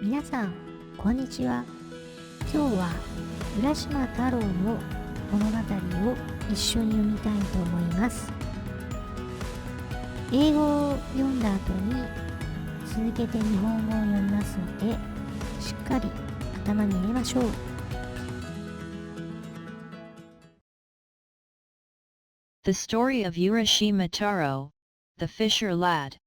皆さんこんにちは。今日は浦島太郎の物語を一緒に読みたいと思います。英語を読んだ後に続けて日本語を読みますので、しっかり頭に入れましょう。The story of Urashima Taro, the fisher lad.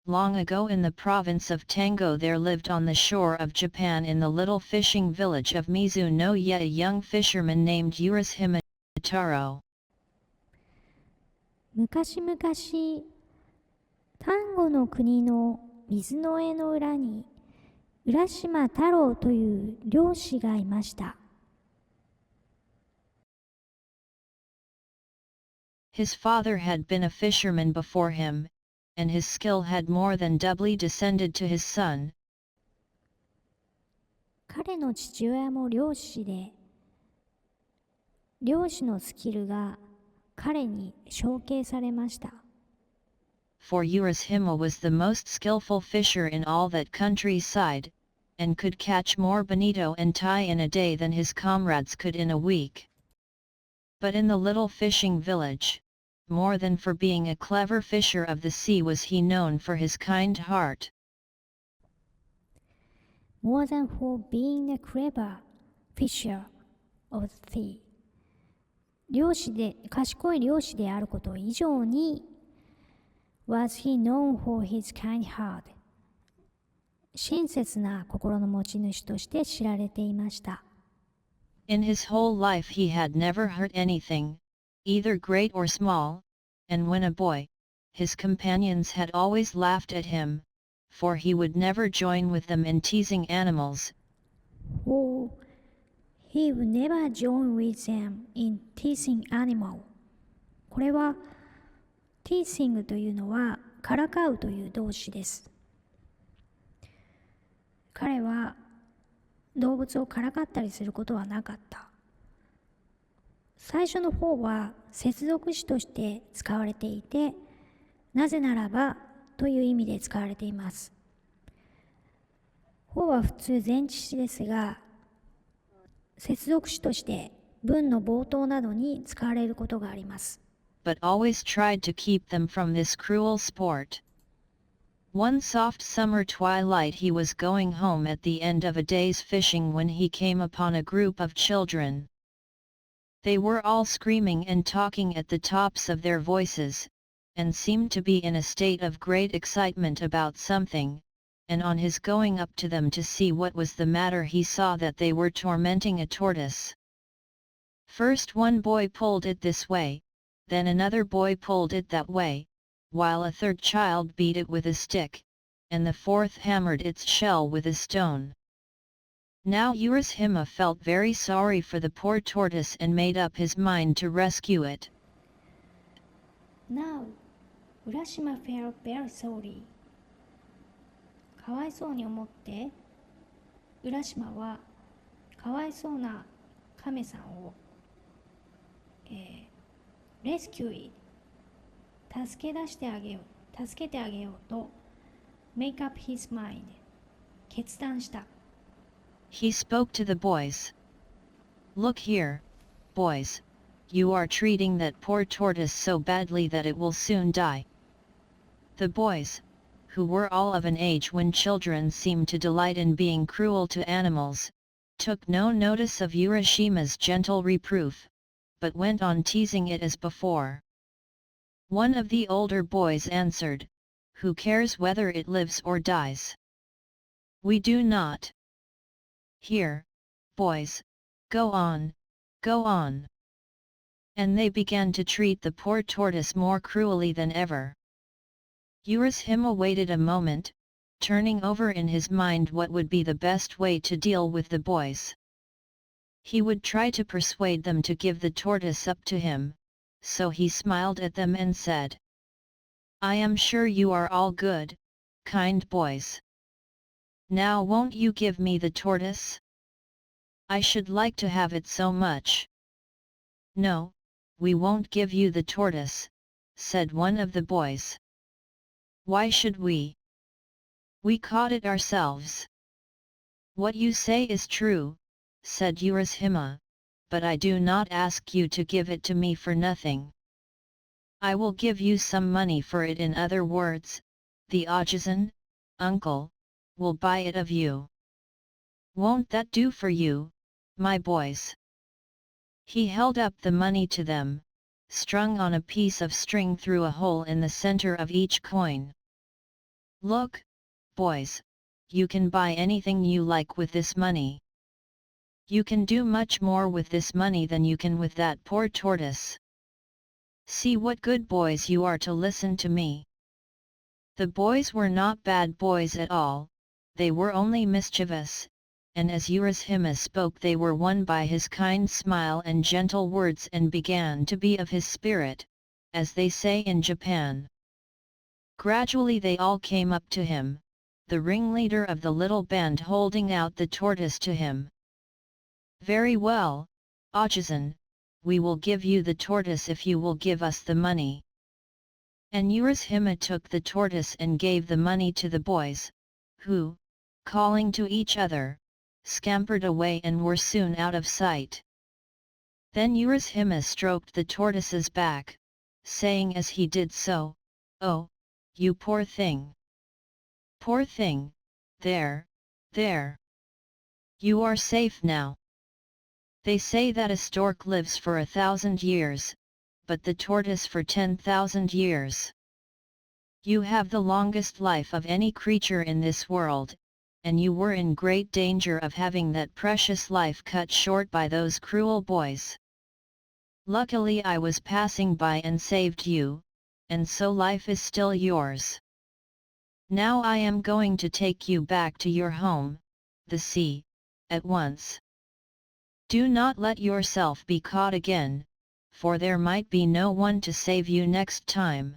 Long ago in the province of Tango there lived on the shore of Japan in the little fishing village of Mizu no Ye a young fisherman named Urashima Taro. 昔々、丹後の国の水の江の裏に浦島太郎という漁師がいました。His father had been a fisherman before him, and his skill had more than doubly descended to his son. 彼の父親も漁師で、漁師のスキルが彼に承継されました。For Urashima was the most skillful fisher in all that countryside, and could catch more bonito and tai in a day than his comrades could in a week. But in the little fishing village, more than for being a clever fisher of the sea was he known for his kind heart. More than for being a clever fisher of the sea. 賢い漁師であること以上に was he known for his kind heart. 親切な心の持ち主として知られていました。In his whole life he had never hurt anything, either great or small, and when a boy, his companions had always laughed at him, for he would never join with them in teasing animals. He would never join with them in teasing animal. これは teasing というのはからかうという動詞です。彼は動物をからかったりすることはなかった。最初の方は接続詞として使われていて、なぜならばという意味で使われています。方は普通前置詞ですが、接続詞として文の冒頭などに使われることがあります。But always tried to keep them from this cruel sport. One soft summer twilight he was going home at the end of a day's fishing when he came upon a group of children. They were all screaming and talking at the tops of their voices, and seemed to be in a state of great excitement about something, and on his going up to them to see what was the matter he saw that they were tormenting a tortoise. First one boy pulled it this way, then another boy pulled it that way, while a third child beat it with a stick, and the fourth hammered its shell with a stone. Now Urashima felt very sorry for the poor tortoise and made up his mind to rescue it. Now, Urashima felt very sorry. かわいそうに思って、浦島はかわいそうな亀さんを、レスキュー、助けてあげようと make up his mind 決断した。He spoke to the boys. Look here, boys, you are treating that poor tortoise so badly that it will soon die. The boys, who were all of an age when children seem to delight in being cruel to animals, took no notice of Urashima's gentle reproof, but went on teasing it as before. One of the older boys answered, "Who cares whether it lives or dies? We do not. Here, boys, go on, go on." And they began to treat the poor tortoise more cruelly than ever. Urashima waited a moment, turning over in his mind what would be the best way to deal with the boys. He would try to persuade them to give the tortoise up to him, so he smiled at them and said, "I am sure you are all good, kind boys. Now won't you give me the tortoise? I should like to have it so much." "No, we won't give you the tortoise," said one of the boys. "Why should we?" We caught it ourselves. What you say is true, said Urashima, but I do not ask you to give it to me for nothing. I will give you some money for it. In other words, the Ajizan, uncle, will buy it of you. Won't that do for you, my boys? He held up the money to them, strung on a piece of string through a hole in the center of each coin. Look, boys, you can buy anything you like with this money. You can do much more with this money than you can with that poor tortoise. See what good boys you are to listen to me. The boys were not bad boys at all, they were only mischievous, and as Urashima spoke they were won by his kind smile and gentle words and began to be of his spirit, as they say in Japan. Gradually they all came up to him, the ringleader of the little band holding out the tortoise to him. Very well, Ajizan, we will give you the tortoise if you will give us the money. And Urashima took the tortoise and gave the money to the boys, who, calling to each other, scampered away and were soon out of sight. Then Urashima stroked the tortoise's back, saying as he did so, "Oh, you poor thing! Poor thing, there, there! You are safe now. They say that a stork lives for 1,000 years, but the tortoise for 10,000 years. You have the longest life of any creature in this world, and you were in great danger of having that precious life cut short by those cruel boys. Luckily I was passing by and saved you, and so life is still yours. Now I am going to take you back to your home, the sea, at once. Do not let yourself be caught again, for there might be no one to save you next time."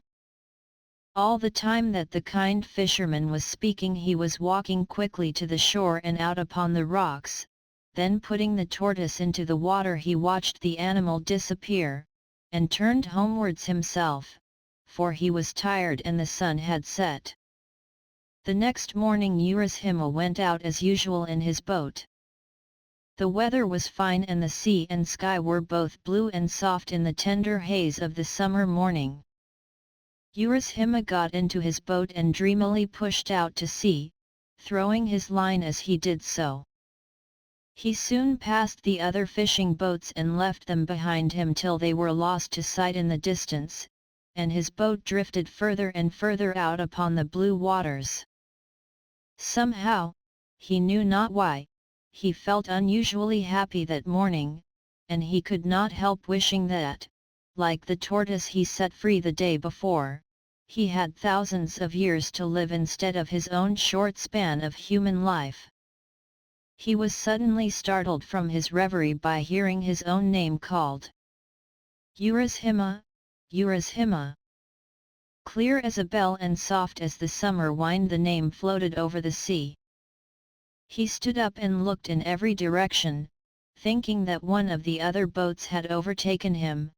All the time that the kind fisherman was speaking he was walking quickly to the shore and out upon the rocks, then putting the tortoise into the water he watched the animal disappear, and turned homewards himself, for he was tired and the sun had set. The next morning Urashima went out as usual in his boat. The weather was fine and the sea and sky were both blue and soft in the tender haze of the summer morning. Urashima got into his boat and dreamily pushed out to sea, throwing his line as he did so. He soon passed the other fishing boats and left them behind him till they were lost to sight in the distance, and his boat drifted further and further out upon the blue waters. Somehow, he knew not why, he felt unusually happy that morning, and he could not help wishing that, like the tortoise he set free the day before, he had thousands of years to live instead of his own short span of human life. He was suddenly startled from his reverie by hearing his own name called. Urashima, Urashima. Clear as a bell and soft as the summer wind the name floated over the sea. He stood up and looked in every direction, thinking that one of the other boats had overtaken him,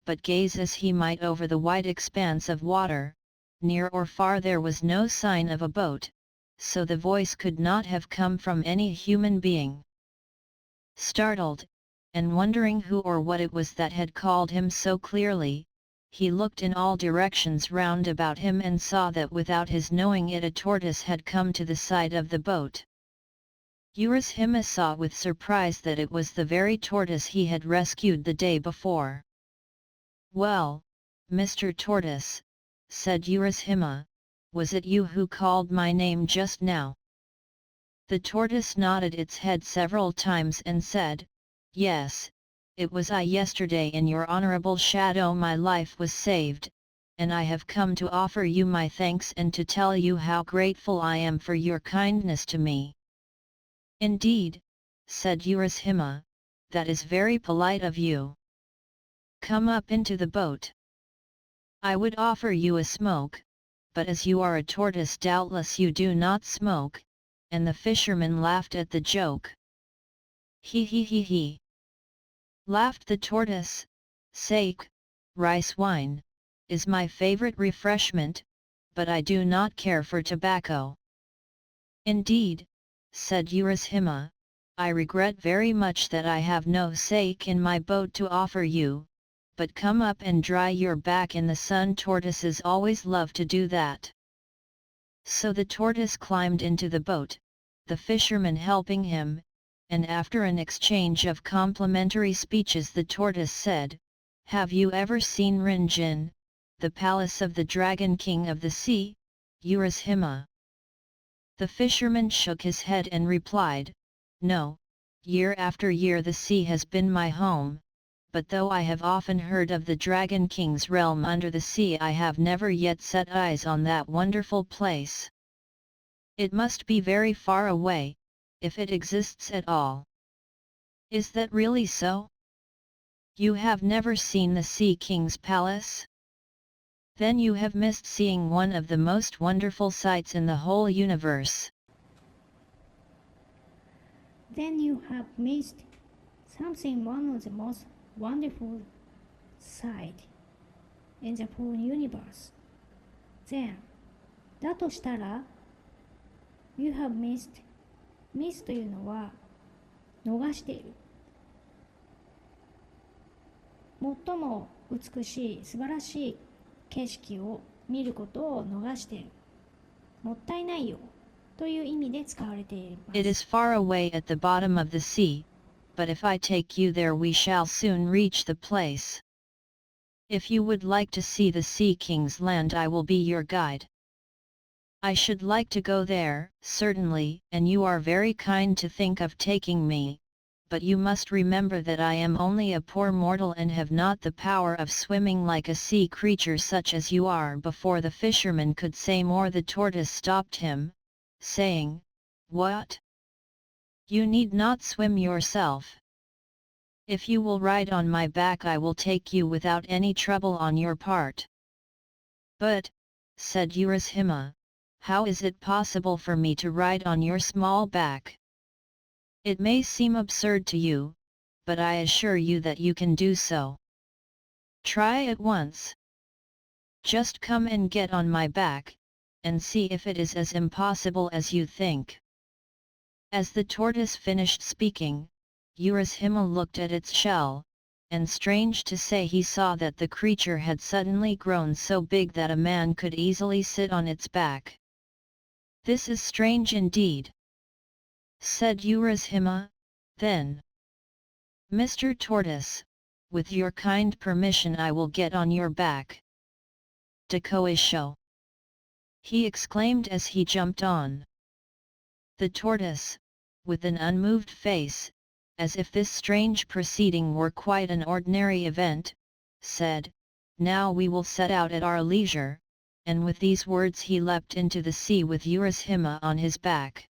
but gaze as he might over the wide expanse of water, near or far there was no sign of a boat, so the voice could not have come from any human being. Startled, and wondering who or what it was that had called him so clearly, he looked in all directions round about him and saw that without his knowing it a tortoise had come to the side of the boat. Urashima saw with surprise that it was the very tortoise he had rescued the day before. "Well, Mr. Tortoise," said Urashima, "was it you who called my name just now?" The tortoise nodded its head several times and said, "Yes, it was I. Yesterday in your honorable shadow my life was saved, and I have come to offer you my thanks and to tell you how grateful I am for your kindness to me." "Indeed," said Urashima, "that is very polite of you. Come up into the boat. I would offer you a smoke, but as you are a tortoise doubtless you do not smoke," and the fisherman laughed at the joke. "He he he he," laughed the tortoise, "sake, rice wine, is my favorite refreshment, but I do not care for tobacco." Indeed, said Urashima, I regret very much that I have no sake in my boat to offer you, but come up and dry your back in the sun. Tortoises always love to do that. So the tortoise climbed into the boat, the fisherman helping him, and after an exchange of complimentary speeches the tortoise said, Have you ever seen Rinjin, the palace of the Dragon King of the Sea, Urashima? The fisherman shook his head and replied, No, year after year the sea has been my home, but though I have often heard of the Dragon King's realm under the sea, I have never yet set eyes on that wonderful place. It must be very far away, if it exists at all. Is that really so? You have never seen the Sea King's palace? Then you have missed seeing one of the most wonderful sights in the whole universe. Then you have missed something one of the most wonderful sight in the whole universe. Then, だとしたら You have missed miss というのは逃している。最も美しい素晴らしい景色を見ることを逃している。もったいないよという意味で使われています。It is far away at the bottom of the sea, but if I take you there we shall soon reach the place. If you would like to see the Sea King's land I will be your guide. I should like to go there, certainly, and you are very kind to think of taking me, but you must remember that I am only a poor mortal and have not the power of swimming like a sea creature such as you are. Before the fisherman could say more the tortoise stopped him, saying, What? You need not swim yourself. If you will ride on my back I will take you without any trouble on your part. But, said Urashima, how is it possible for me to ride on your small back? It may seem absurd to you, but I assure you that you can do so. Try at once. Just come and get on my back, and see if it is as impossible as you think. As the tortoise finished speaking, Urashima looked at its shell, and strange to say he saw that the creature had suddenly grown so big that a man could easily sit on its back. This is strange indeed, said Urashima, then. Mr. Tortoise, with your kind permission I will get on your back. Dekoisho, he exclaimed as he jumped on. The tortoise, with an unmoved face, as if this strange proceeding were quite an ordinary event, said, Now we will set out at our leisure, and with these words he leapt into the sea with Urashima on his back.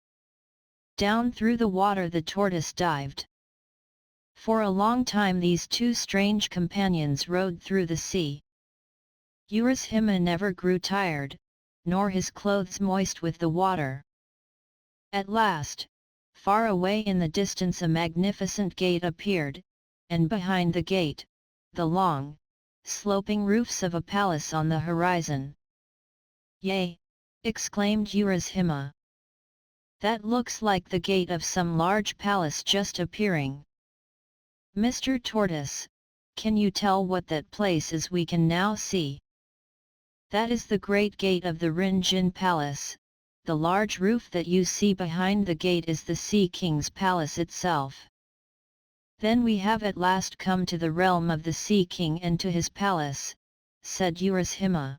Down through the water the tortoise dived. For a long time these two strange companions rowed through the sea. Urashima never grew tired, nor his clothes moist with the water. At last, far away in the distance a magnificent gate appeared, and behind the gate, the long, sloping roofs of a palace on the horizon. Yea! Exclaimed Urashima. That looks like the gate of some large palace just appearing. Mr. Tortoise, can you tell what that place is we can now see? That is the great gate of the Rinjin Palace. The large roof that you see behind the gate is the Sea King's palace itself. Then we have at last come to the realm of the Sea King and to his palace, said Urashima.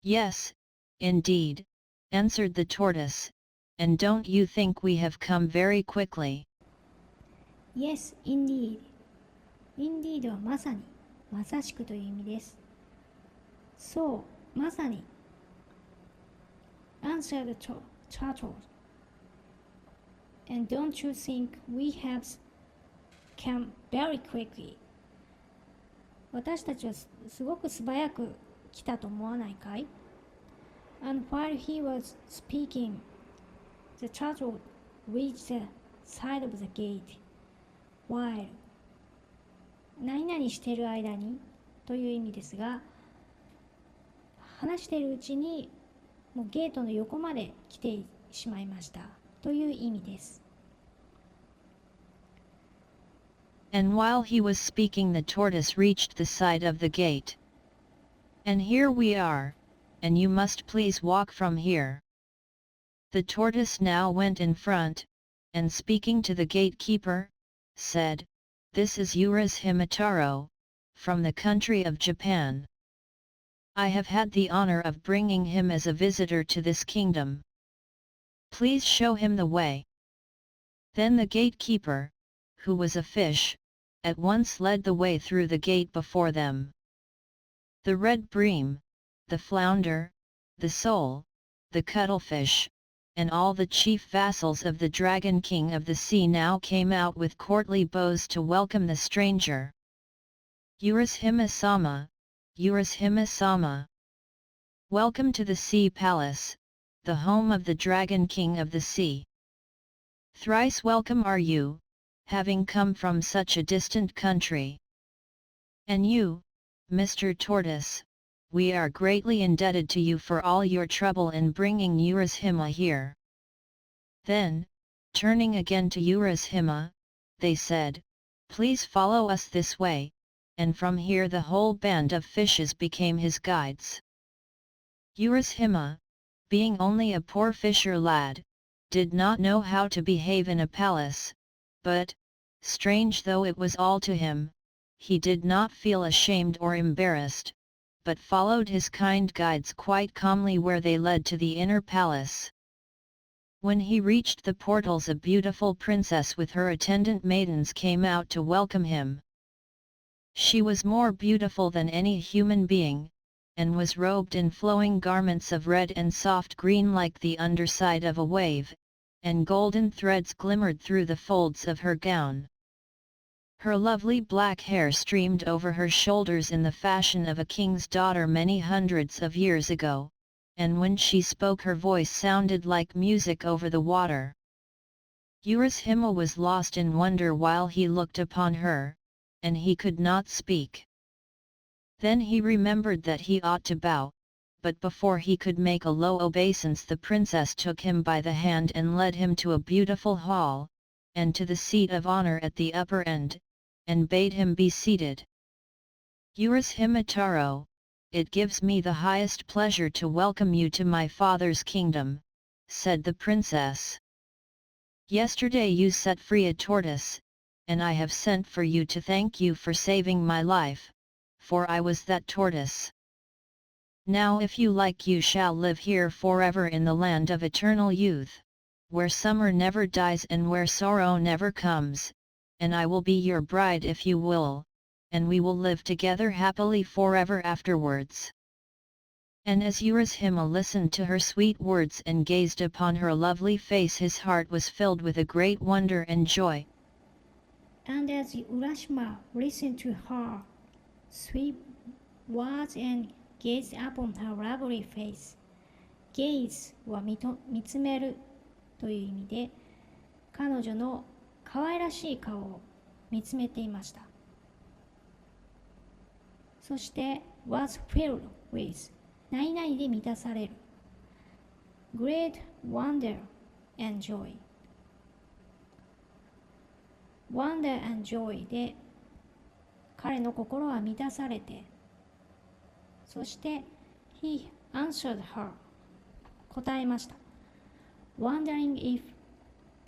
Yes, indeed, answered the tortoise, and don't you think we have come very quickly? Yes, indeed. Indeed はまさに、まさしくという意味です。そう、まさに。Answered the turtle. And don't you think we have come very quickly? 私たちはすごく素早く来たと思わないかい? And while he was speaking, the turtle reached the side of the gate. While 何々している間にという意味ですが、話しているうちにもうゲートの横まで来てしまいましたという意味です。And while he was speaking, the tortoise reached the side of the gate. And here we are, and you must please walk from here. The tortoise now went in front, and speaking to the gatekeeper, said, "This is Urashima Taro, from the country of Japan. I have had the honor of bringing him as a visitor to this kingdom. Please show him the way." Then the gatekeeper, who was a fish, at once led the way through the gate before them. The red bream, the flounder, the sole, the cuttlefish, and all the chief vassals of the Dragon King of the Sea now came out with courtly bows to welcome the stranger. Urashima-sama, Urashima-sama. Welcome to the Sea Palace, the home of the Dragon King of the Sea. Thrice welcome are you, having come from such a distant country. And you, Mr. Tortoise, we are greatly indebted to you for all your trouble in bringing Urashima here. Then, turning again to Urashima, they said, "Please follow us this way," and from here the whole band of fishes became his guides. Urashima, being only a poor fisher lad, did not know how to behave in a palace, but, strange though it was all to him, he did not feel ashamed or embarrassed, but followed his kind guides quite calmly where they led to the inner palace. When he reached the portals, a beautiful princess with her attendant maidens came out to welcome him. She was more beautiful than any human being, and was robed in flowing garments of red and soft green like the underside of a wave, and golden threads glimmered through the folds of her gown. Her lovely black hair streamed over her shoulders in the fashion of a king's daughter many hundreds of years ago, and when she spoke her voice sounded like music over the water. Urashima was lost in wonder while he looked upon her, and he could not speak. Then he remembered that he ought to bow, but before he could make a low obeisance the princess took him by the hand and led him to a beautiful hall, and to the seat of honor at the upper end, and bade him be seated. "Urashima Taro, it gives me the highest pleasure to welcome you to my father's kingdom," said the princess. "Yesterday you set free a tortoise, and I have sent for you to thank you for saving my life, for I was that tortoise. Now if you like you shall live here forever in the land of eternal youth, where summer never dies and where sorrow never comes, and I will be your bride if you will, and we will live together happily forever afterwards." And as Urashima listened to her sweet words and gazed upon her lovely face, his heart was filled with a great wonder and joy. And as Urashima listened to her sweet words and gazed upon her lovely face, gaze は見つめるという意味で、彼女の可愛らしい顔を見つめていました。そして was filled with 何々で満たされる great wonder and joy wonder and joy で彼の心は満たされて、そして he answered her 答えました。 wondering if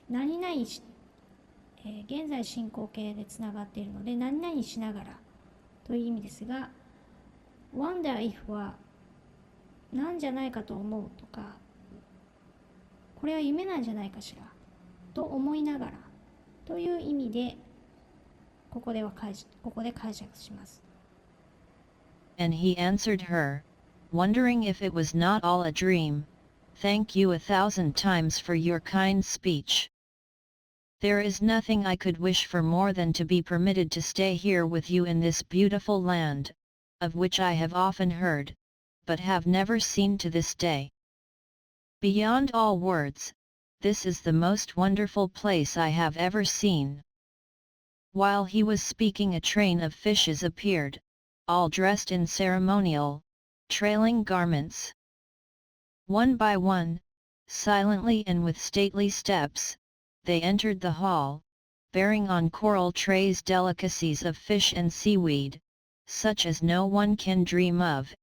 何々し、現在進行形でつながっているので何々しながらという意味ですが、 wonder if はなんじゃないかと思うとか、これは夢なんじゃないかしらと思いながらという意味でここで解釈します。 And he answered her, wondering if it was not all a dream, "Thank you 1,000 times for your kind speech. There is nothing I could wish for more than to be permitted to stay here with you in this beautiful land, of which I have often heard, but have never seen to this day. Beyond all words, this is the most wonderful place I have ever seen." While he was speaking, a train of fishes appeared, all dressed in ceremonial, trailing garments. One by one, Silently and with stately steps, they entered the hall, bearing on coral trays delicacies of fish and seaweed, such as no one can dream of,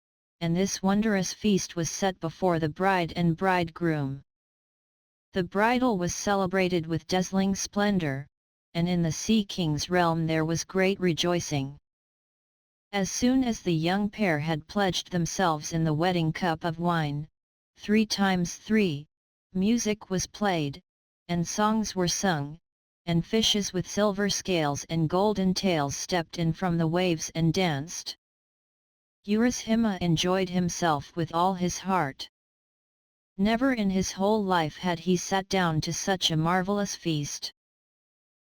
and this wondrous feast was set before the bride and bridegroom. The bridal was celebrated with dazzling splendor, and in the Sea King's realm there was great rejoicing. As soon as the young pair had pledged themselves in the wedding cup of wine, 3 times 3, music was played, and songs were sung, and fishes with silver scales and golden tails stepped in from the waves and danced. Urashima enjoyed himself with all his heart. Never in his whole life had he sat down to such a marvelous feast.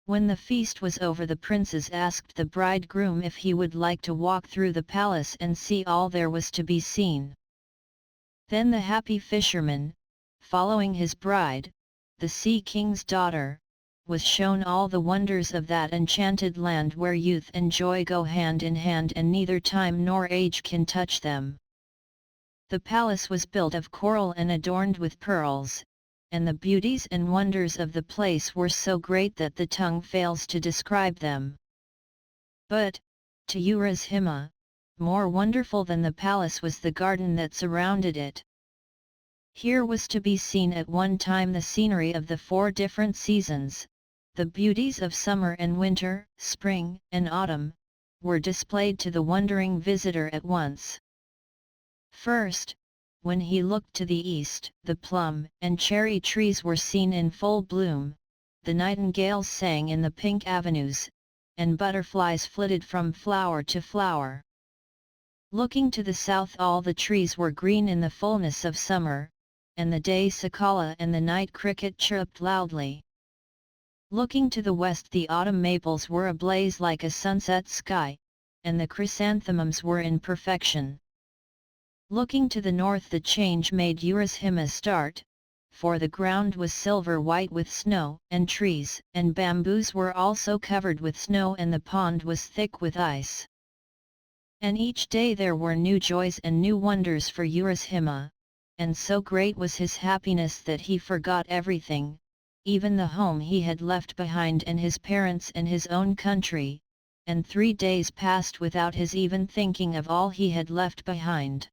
When the feast was over, the princes asked the bridegroom if he would like to walk through the palace and see all there was to be seen. Then the happy fisherman, following his bride, the Sea King's daughter, was shown all the wonders of that enchanted land where youth and joy go hand in hand and neither time nor age can touch them. The palace was built of coral and adorned with pearls, and the beauties and wonders of the place were so great that the tongue fails to describe them. But, to Urashima, more wonderful than the palace was the garden that surrounded it. Here was to be seen at one time the scenery of the 4 different seasons, the beauties of summer and winter, spring and autumn, were displayed to the wondering visitor at once. First, when he looked to the east, the plum and cherry trees were seen in full bloom, the nightingales sang in the pink avenues, and butterflies flitted from flower to flower. Looking to the south, all the trees were green in the fullness of summer, and the day cicala and the night cricket chirped loudly. Looking to the west, the autumn maples were ablaze like a sunset sky, and the chrysanthemums were in perfection. Looking to the north, the change made Urashima start, for the ground was silver white with snow, and trees and bamboos were also covered with snow, and the pond was thick with ice. And each day there were new joys and new wonders for Urashima, and so great was his happiness that he forgot everything, even the home he had left behind and his parents and his own country, and 3 days passed without his even thinking of all he had left behind.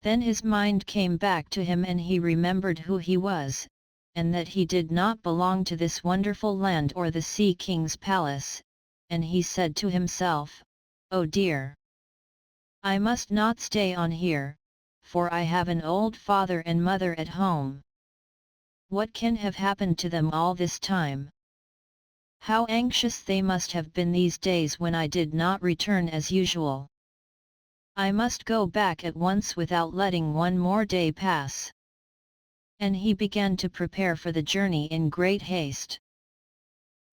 Then his mind came back to him and he remembered who he was, and that he did not belong to this wonderful land or the Sea King's palace, and he said to himself, "Oh dear! I must not stay on here, for I have an old father and mother at home. What can have happened to them all this time? How anxious they must have been these days when I did not return as usual. I must go back at once without letting one more day pass." And he began to prepare for the journey in great haste.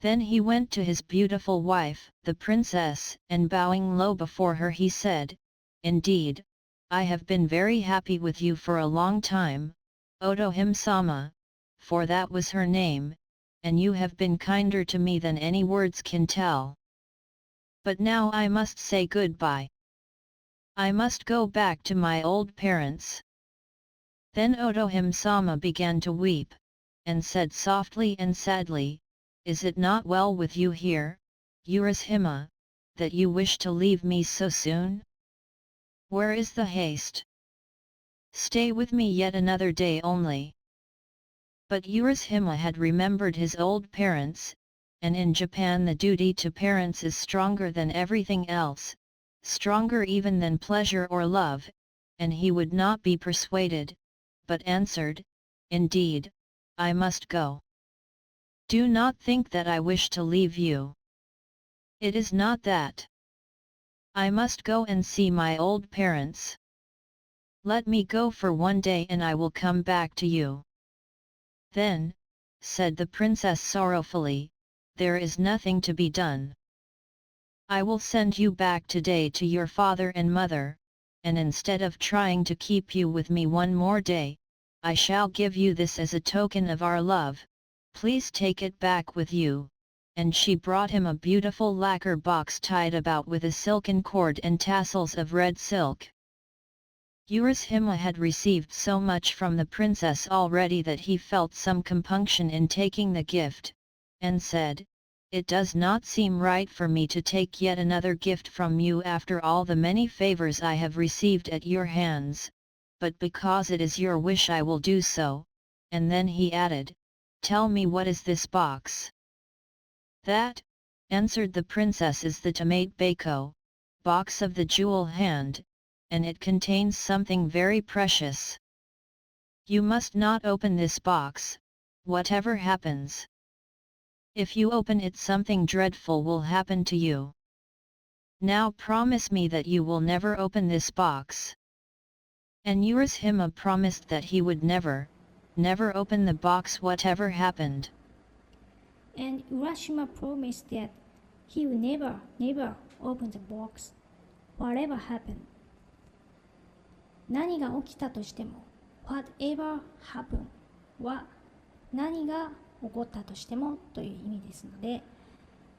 Then he went to his beautiful wife, the princess, and bowing low before her he said, "Indeed, I have been very happy with you for a long time, Otohime-sama," for that was her name, "and you have been kinder to me than any words can tell. But now I must say goodbye. I must go back to my old parents." Then Otohime-sama began to weep, and said softly and sadly, "Is it not well with you here, Urashima, that you wish to leave me so soon? Where is the haste? Stay with me yet another day only." But Urashima had remembered his old parents, and in Japan the duty to parents is stronger than everything else, stronger even than pleasure or love, and he would not be persuaded, but answered, "Indeed, I must go. Do not think that I wish to leave you. It is not that. I must go and see my old parents. Let me go for one day and I will come back to you." "Then," said the princess sorrowfully, "there is nothing to be done. I will send you back today to your father and mother, and instead of trying to keep you with me one more day, I shall give you this as a token of our love. Please take it back with you," and she brought him a beautiful lacquer box tied about with a silken cord and tassels of red silk. Urashima had received so much from the princess already that he felt some compunction in taking the gift, and said, "It does not seem right for me to take yet another gift from you after all the many favors I have received at your hands, but because it is your wish I will do so." And then he added, "Tell me, what is this box?" "That," answered the princess, "is the Tamate Bako, box of the jewel hand, and it contains something very precious. You must not open this box, whatever happens. If you open it, something dreadful will happen to you. Now promise me that you will never open this box." And Urashima promised that he would never open the box whatever happened. And Urashima promised that he would never open the box, whatever happened. 何が起きたとしても whatever happen は何が起こったとしてもという意味ですので、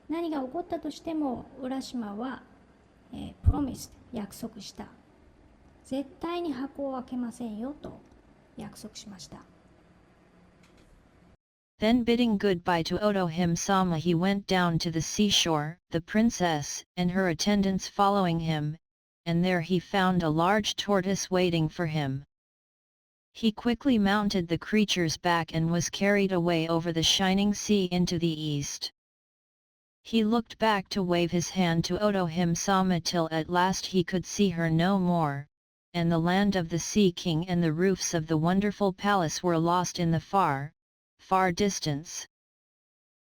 何が起こったとしても浦島は、promised 約束した、絶対に箱を開けませんよと約束しました。Then bidding goodbye to Otohime-sama, he went down to the seashore, the princess and her attendants following him, and there he found a large tortoise waiting for him. He quickly mounted the creature's back and was carried away over the shining sea into the east. He looked back to wave his hand to Otohime-sama till at last he could see her no more, and the land of the Sea King and the roofs of the wonderful palace were lost in the far distance.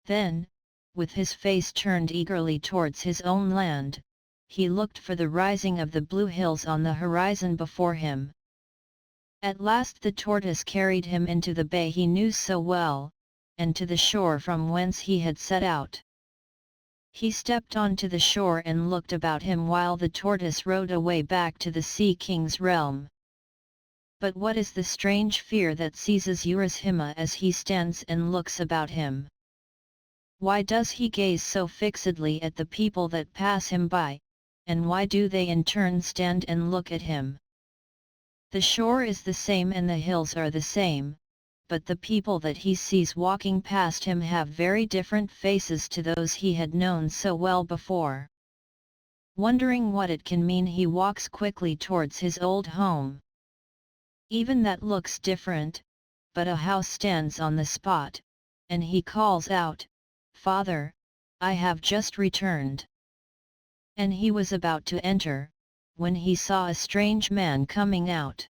Then, with his face turned eagerly towards his own land, he looked for the rising of the blue hills on the horizon before him. At last the tortoise carried him into the bay he knew so well, and to the shore from whence he had set out. He stepped onto the shore and looked about him while the tortoise rowed away back to the Sea King's realm. But what is the strange fear that seizes Urashima as he stands and looks about him? Why does he gaze so fixedly at the people that pass him by, and why do they in turn stand and look at him? The shore is the same and the hills are the same, but the people that he sees walking past him have very different faces to those he had known so well before. Wondering what it can mean, he walks quickly towards his old home. Even that looks different, but a house stands on the spot, and he calls out, "Father, I have just returned." And he was about to enter, when he saw a strange man coming out.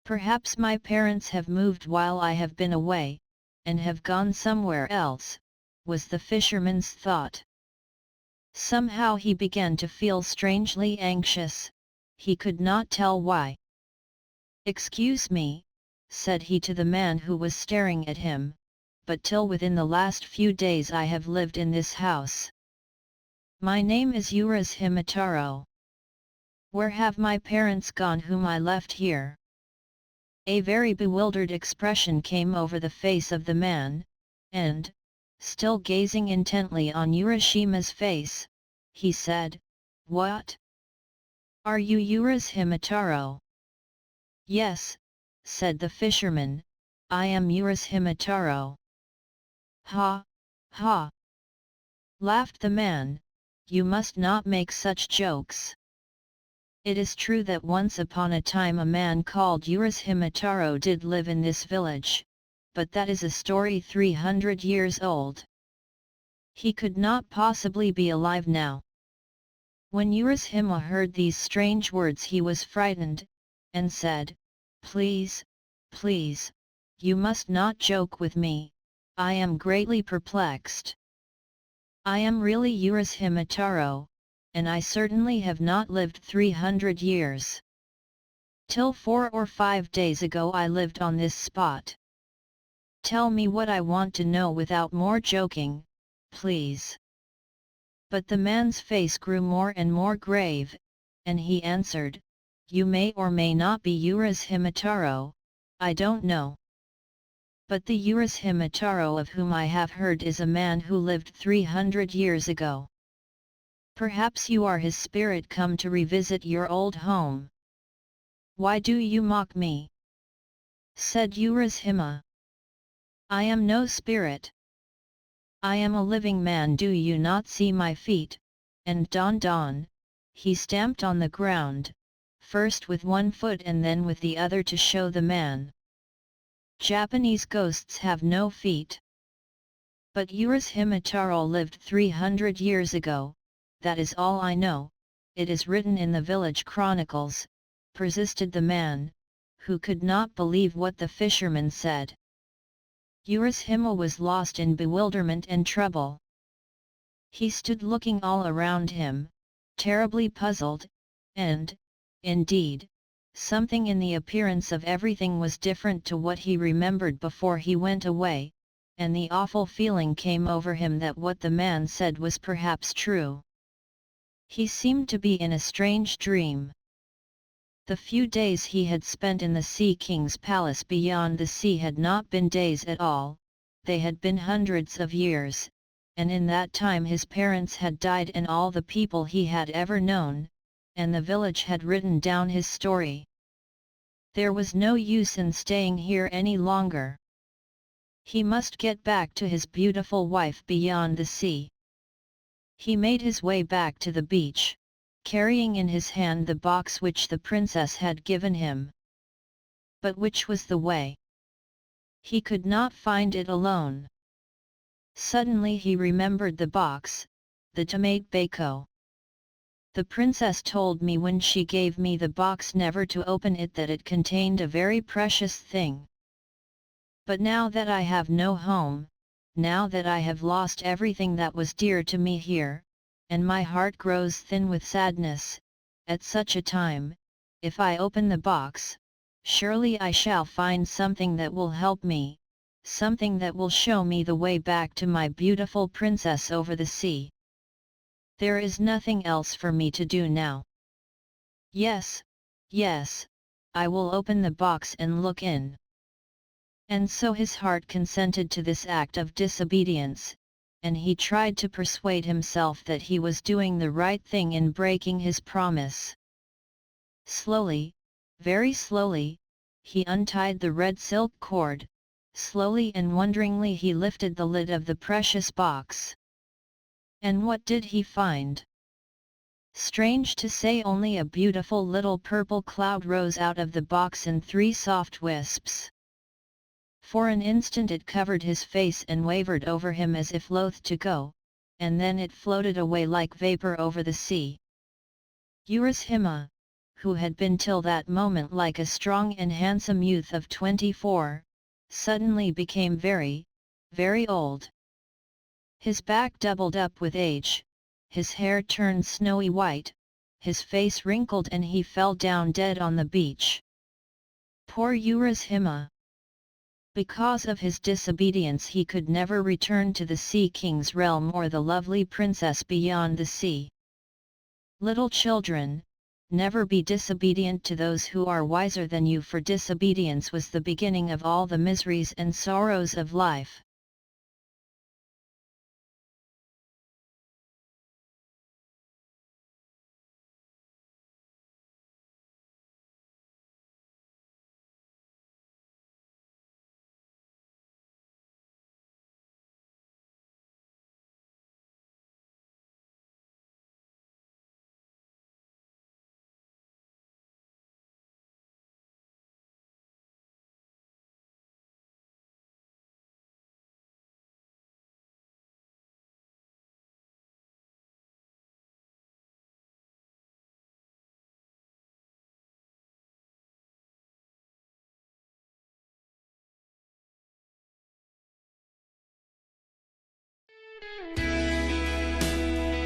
"Perhaps my parents have moved while I have been away, and have gone somewhere else," was the fisherman's thought. Somehow he began to feel strangely anxious, he could not tell why. "Excuse me," said he to the man who was staring at him, "but till within the last few days I have lived in this house. My name is Urashima Taro. Where have my parents gone whom I left here?" A very bewildered expression came over the face of the man, and, still gazing intently on Urashima's face, he said, "What? Are you Urashima Taro?" "Yes," said the fisherman, "I am Urashima Taro." "Ha, ha!" laughed the man, "you must not make such jokes. It is true that once upon a time a man called Urashima Taro did live in this village, but that is a story 300 years old. He could not possibly be alive now." When Urashima heard these strange words he was frightened, and said, Please, you must not joke with me, I am greatly perplexed. I am really Urashima Taro, and I certainly have not lived 300 years. Till 4 or 5 days ago I lived on this spot. Tell me what I want to know without more joking, please." But the man's face grew more and more grave, and he answered, "You may or may not be Urashima Taro, I don't know. But the Urashima Taro of whom I have heard is a man who lived 300 years ago. Perhaps you are his spirit come to revisit your old home. Why do you mock me? Said Urashima. I am no spirit. I am a living man. Do you not see my feet? And Don, he stamped on the ground, first with one foot and then with the other to show the man. Japanese ghosts have no feet. But Urashima Taro lived 300 years ago, that is all I know, it is written in the village chronicles, persisted the man, who could not believe what the fisherman said. Urashima was lost in bewilderment and trouble. He stood looking all around him, terribly puzzled, and, indeed, something in the appearance of everything was different to what he remembered before he went away, and the awful feeling came over him that what the man said was perhaps true. He seemed to be in a strange dream. The few days he had spent in the Sea King's palace beyond the sea had not been days at all, they had been hundreds of years, and in that time his parents had died and all the people he had ever known, and the village had written down his story. There was no use in staying here any longer. He must get back to his beautiful wife beyond the sea. He made his way back to the beach, carrying in his hand the box which the princess had given him. But which was the way? He could not find it alone. Suddenly he remembered the box, the tomate bako. The princess told me when she gave me the box never to open it, that it contained a very precious thing. But now that I have no home, now that I have lost everything that was dear to me here, and my heart grows thin with sadness, at such a time, if I open the box, surely I shall find something that will help me, something that will show me the way back to my beautiful princess over the sea. There is nothing else for me to do now. Yes, I will open the box and look in. And so his heart consented to this act of disobedience, and he tried to persuade himself that he was doing the right thing in breaking his promise. Slowly, very slowly, he untied the red silk cord, slowly and wonderingly he lifted the lid of the precious box. And what did he find? Strange to say, only a beautiful little purple cloud rose out of the box in 3 soft wisps. For an instant it covered his face and wavered over him as if loath to go, and then it floated away like vapor over the sea. Urashima, who had been till that moment like a strong and handsome youth of 24, suddenly became very, very old. His back doubled up with age, his hair turned snowy white, his face wrinkled, and he fell down dead on the beach. Poor Urashima! Because of his disobedience he could never return to the Sea King's realm or the lovely princess beyond the sea. Little children, never be disobedient to those who are wiser than you, for disobedience was the beginning of all the miseries and sorrows of life.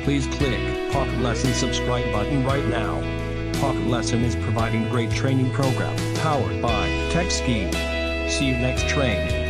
Please click Pocket Lesson subscribe button right now. Pocket Lesson is providing great training program powered by TechSki. See you next train.